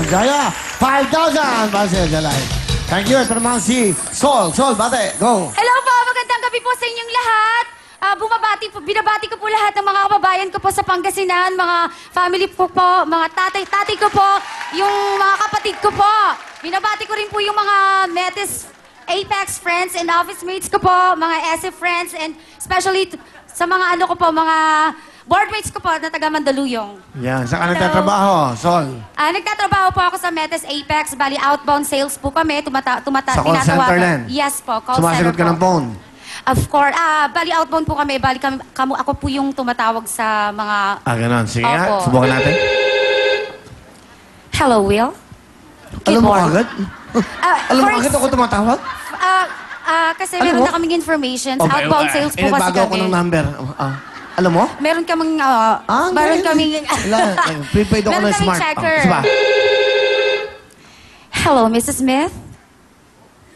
Jaya. 5,000 para sa Jalay. Thank you. Ito naman si Sol. Sol, bate. Go. Hello po, magandang gabi po sa inyong lahat. Binabati ko po lahat ng mga kababayan ko po sa Pangasinan, mga family ko po, mga tatay ko po, yung mga kapatid ko po. Binabati ko rin po yung mga Metis Apex friends and office mates ko po, mga SF friends, and especially sa mga ano ko po, mga boardmates ko po na taga Mandaluyong. Yan. Saan ka nagtatrabaho, Sol? Nagtatrabaho po ako sa Metis Apex, bali outbound sales po kami, Sa call center din? Yes po, call Sumasagot center ka po. ng phone? Of course. Bali outbound po kami. Bali ako po yung tumatawag sa mga... Ganon. Sige nga. Opo. Subukan natin. Hello, Will. Alam mo morning. agad? Alam mo agad ako tumatawag? Kasi Alam meron mo? na kaming information. Outbound sales po kasi bago ako kami. ng number. Alam mo? Meron kaming... meron galing. kaming... Prepaid ako meron ng kaming smart. checker. Sige ba? Hello, Mrs. Smith.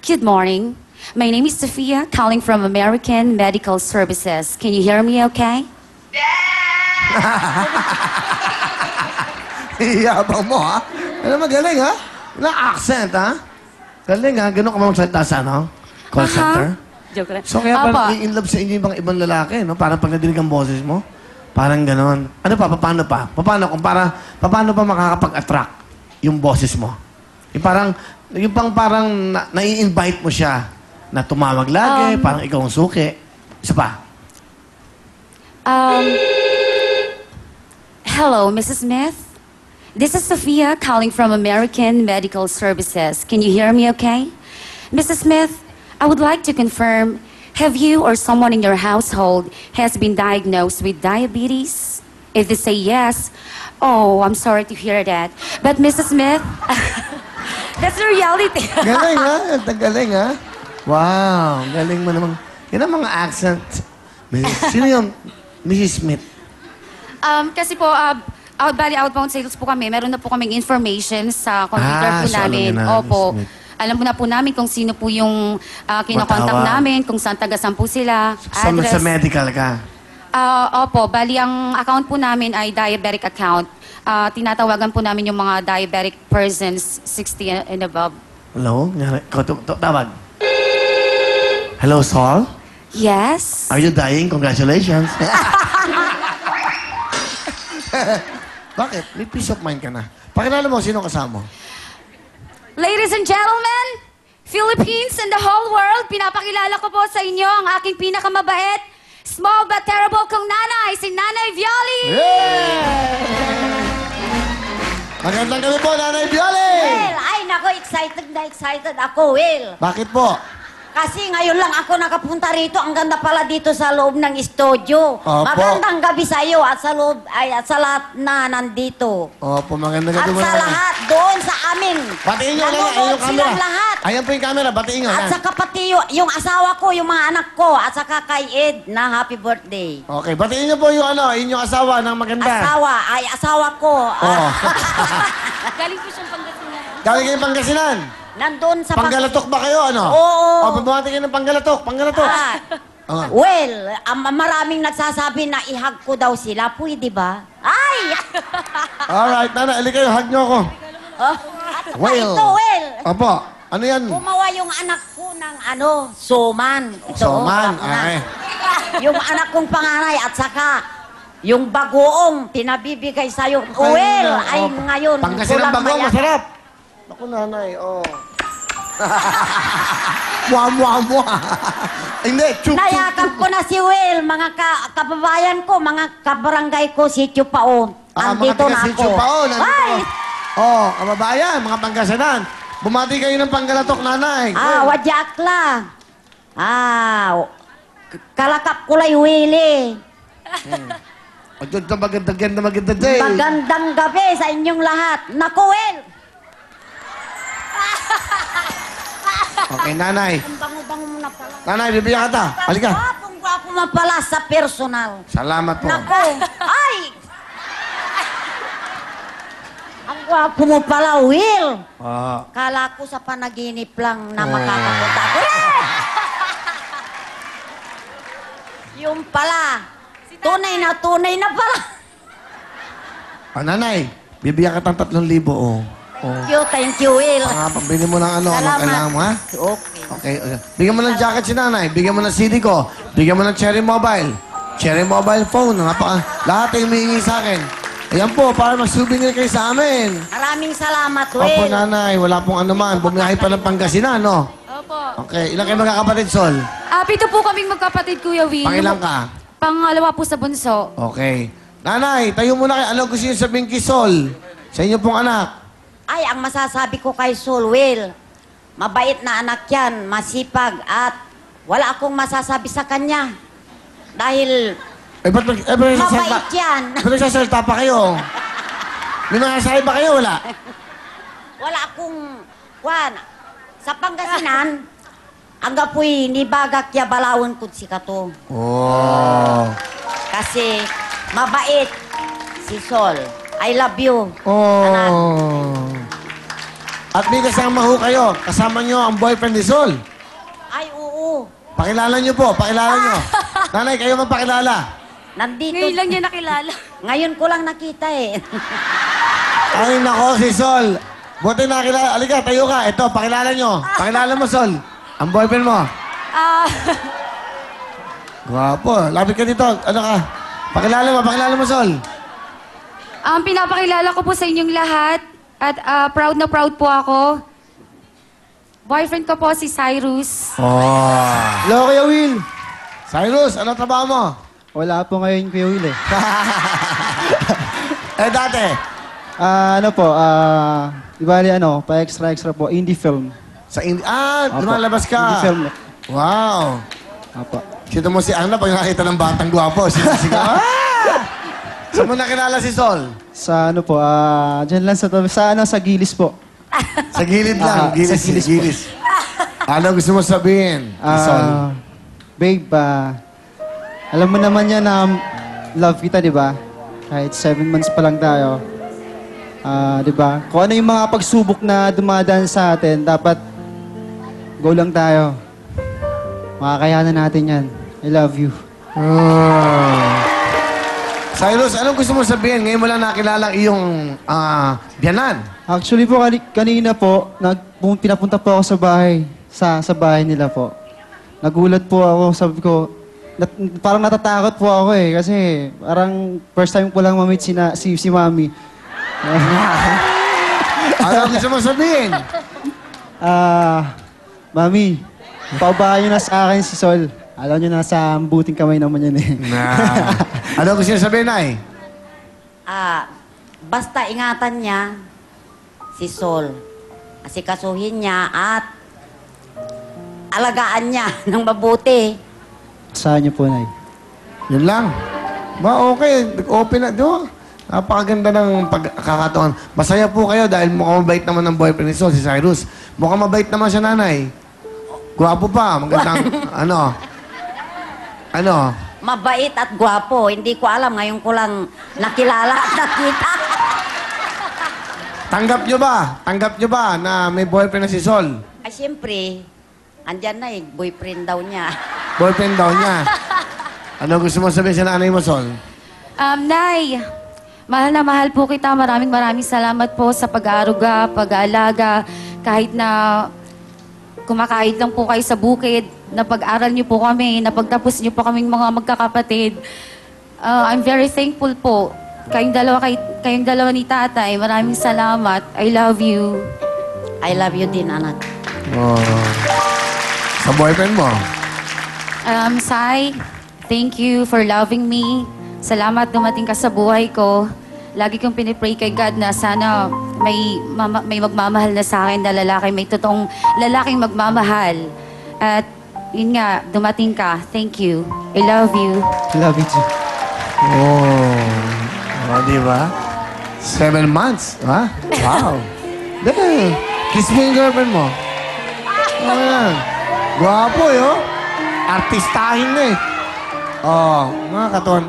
Good morning. My name is Sophia, calling from American Medical Services. Can you hear me okay? Iyabang mo, ha? Ano magaling, ha? Na-accent, ha? Galing, ha? Ganun ka magsalita sa, ano? Call center? Joke lang. So, kaya Opo. parang i-inlove sa inyo yung ibang lalaki, no? Parang pag nadinig ang boses mo, parang ganon. Ano pa? Paano pa? Paano pa makakapag-attract yung boses mo? Yung parang nai-invite mo siya na tumawag lagi, parang ikaw ang suki. Isa pa. Hello, Mrs. Smith. This is Sophia calling from American Medical Services. Can you hear me okay? Mrs. Smith, I would like to confirm, have you or someone in your household has been diagnosed with diabetes? If they say yes, oh, I'm sorry to hear that. But Mrs. Smith, that's the reality. Galing, ha? Galing, ha? Wow, galing mo naman. Yan ang mga accent. Sino yung Mrs. Smith? Kasi po, bali outbound sales po kami. Meron na po kaming information sa computer po so alam namin. niyo na, Opo. Miss Smith. Alam mo na po namin kung sino po yung kinokontak Matawag. namin, kung saan taga-saan po sila, Sa address. medical ka? Opo, bali ang account po namin ay diabetic account. Tinatawagan po namin yung mga diabetic persons 60 and above. Hello? Tawag. Hello, Saul? Yes? Are you dying? Congratulations. Bakit? May peace of mind ka na. Pakilala mo, sino kasama mo? Ladies and gentlemen, Philippines and the whole world, pinapakilala ko po sa inyo ang aking pinakamabait, small but terrible kong nanay, si Nanay Violi! Magandang gabi po, Nanay Violi! Well, ay nako, excited ako, Will. Bakit po? Kasi ngayon lang ako nakapunta rito. Ang ganda pala dito sa loob ng studio. Opo. Magandang gabi sa iyo at sa loob, at sa lahat na nandito. Opo, magandang At gabi mo. sa lahat doon sa amin. Batiin nyo lang yung Nanonood camera. silang lahat. Ayan po yung camera, batiin nyo. At Yan. saka pati yung asawa ko, yung mga anak ko, at saka kay Ed na happy birthday. Okay, batiin nyo po yung inyong asawa ng maganda. Asawa ko. Oh. Galing po siyang Pangasinan. Galing kayo Pangasinan. Nandun sa... Panggalatok ba kayo, ano? Oo. O, bumati kayo ng Panggalatok. Oh. Well, maraming nagsasabi na ihag ko daw sila. Pwede ba? Ay! Alright, Nana, ili kayo, hug nyo ako. Well. Ito, Well. Opo, ano yan? Gumawa yung anak ko ng suman. Ito, Soman, ako na. okay. Yung anak kong panganay at saka yung bagoong pinabibigay sa'yo. Well, ay ngayon. Pangasinan kulang bagong, maya. masarap. Ako, nanay, oh. Mwa. Hindi, chup. Nayakap ko na si Will, mga kababayan ko, mga kabarangay ko, Sitio Paon. Andito na ako. Sitio Paon, nandito Ay! ko. Oh, kababayan, mga Pangasinan. Bumati kayo ng Panggalatok, nanay. Wadyak lang. Kalakap kulay Willie. Maganda day. Magandang gabi sa inyong lahat. Naku, Will! Okay, nanay. Ang bango-bango mo na pala. Nanay, bibigyan kita. Halika. Ang gwapo mo pala sa personal. Salamat po. Naku! Ay! Ang gwapo mo pala, Will. Kala ko sa panaginip lang na makakapunta ako. Yung pala. Tunay na pala. Nanay, bibigyan ka ng 3,000, oh. Thank you, Will. Pambili mo ng ano, anong kailangan mo, ha? Okay. Okay. Bigyan mo ng jacket si nanay. Bigyan mo ng CD ko. Bigyan mo ng Cherry Mobile. Cherry Mobile phone. Lahat ay humihingi sa akin. Ayan po, para mag-souvenir kayo sa amin. Maraming salamat, Opo, Will. nanay. Wala pong anuman. Bumiyahe pa ng Pangasinan, no? Opo. Okay. Ilan kayo magkakapatid, Sol? Pito po kaming magkapatid, Kuya Will. Pangilan ka? Pangalawa po sa bunso. Okay. Nanay, tayo muna kayo. Ano gusto niyo sabihin kay Sol? Sa inyo pong anak. Ay, ang masasabi ko kay Sol, Will, mabait na anak yan, masipag, at wala akong masasabi sa kanya. Dahil Ba't mabait yan. Ba't nagsasalita pa kayo? May mga sabi ba kayo? Wala. Wala akong, sa Pangasinan, hangga po'y nibagak ya balawon ko si kato. Oh. Kasi mabait si Sol. I love you. Anak. Oh. At may kasama ho kayo. Kasama nyo ang boyfriend ni Sol. Ay, oo. Pakilala nyo po. Pakilala nyo. Nanay, kayo magpakilala. Nandito. Ngayon lang niya nakilala. Ngayon ko lang nakita eh. Ay, nako, si Sol. Buti nakilala. Alika, tayo ka. Ito, pakilala nyo. Pakilala mo, Sol. Ang boyfriend mo. Gwapo. Lapit ka dito. Ano ka? Pakilala mo, Sol. Pinapakilala ko po sa inyong lahat at proud na proud po ako. Boyfriend ko po si Cyrus. Oh. Hello, Kuya Will. Cyrus, ano trabaho mo? Wala po ngayon, Kuya Will eh. Dati. Ano po, di bali ano, pa-extra po, indie film. Sa Apo. Opo. Lumalabas ka. Indie film. Wow. Apo. Sino mo si Ana pag nakita ng batang gwapo? Sinasigaw. Saan mo nakilala si Sol? Sa ano po, dyan lang sa Gilis po. Sa gilid lang. Sa Gilis. Gilis po. Ano gusto mo sabihin? Si Sol? Babe, alam mo naman yan na love kita, di ba? Kahit 7 months pa lang tayo. Di ba? Kung ano yung mga pagsubok na dumadaan sa atin, dapat go lang tayo. Makakayanan natin yan. I love you. Cyrus, anong gusto mo sabihin? Ngayon mo lang nakilala ang iyong biyanan. Actually po, kanina po, pinapunta po ako sa bahay. Sa bahay nila po. Nagulat po ako, sabi ko, parang natatakot po ako eh. Kasi parang first time ko lang ma-meet si Mami. Ano gusto mo sabihin? Mami, paubahan niyo na sa akin si Sol. Alam niyo na sa buting kamay naman yan eh. Ano gusto niyo sabihin, Nay? Basta ingatan niya si Sol. Asikasuhin niya at alagaan niya ng mabuti. Saan niyo po, Nay? Yun lang. Okay. Open na. Di ba? Napakaganda ng pagkakataon. Masaya po kayo dahil mukhang mabait naman ng boyfriend ni Sol, si Cyrus. Mukhang mabait naman siya, nanay. Gwapo pa. Magandang, ano? Mabait at gwapo. Hindi ko alam. Ngayon ko lang nakilala at nakita. Tanggap nyo ba na may boyfriend na si Sol? Ay, siyempre, andyan na eh. Boyfriend daw niya. Boyfriend daw niya. Ano gusto mo sabihin sa nanay mo, Sol? Nay, mahal na mahal po kita. Maraming salamat po sa pag-aaruga, pag-aalaga. Kahit na kumakain lang po kayo sa bukid, napag-aral niyo po kami, napagtapos niyo po kaming mga magkakapatid. I'm very thankful po. Kayong dalawa ni tatay, maraming salamat. I love you. I love you din, anak. Sa boyfriend mo? Sai, thank you for loving me. Salamat dumating ka sa buhay ko. Lagi kong pinipray kay God na sana may magmamahal na sa akin na lalaki, may totoong lalaking magmamahal. At yun nga, dumating ka. Thank you. I love you. I love you too. Di ba? 7 months, ha? Wow. Dali. Kiss mo yung girlfriend mo. Yan. Gwapo, yo. Artistahin na eh. Mga katon.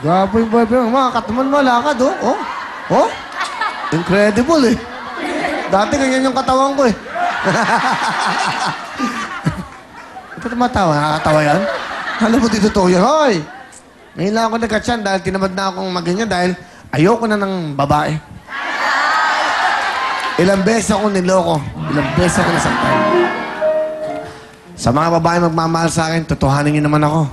Gwapo yung boyfriend mo. Mga katuman mo, lakad, Incredible eh. Dati ganyan yung katawan ko eh. Ito tumatawa. Nakakatawa yan? Alam mo, di totoo yan. Hoy! Ngayon lang ako nagka-chan dahil tinamad na akong maganyan dahil ayoko na ng babae. Ilang beses ako niloko. Ilang beses ako nasaktan. Sa mga babae magmamahal sa akin, totohanin niyo naman ako.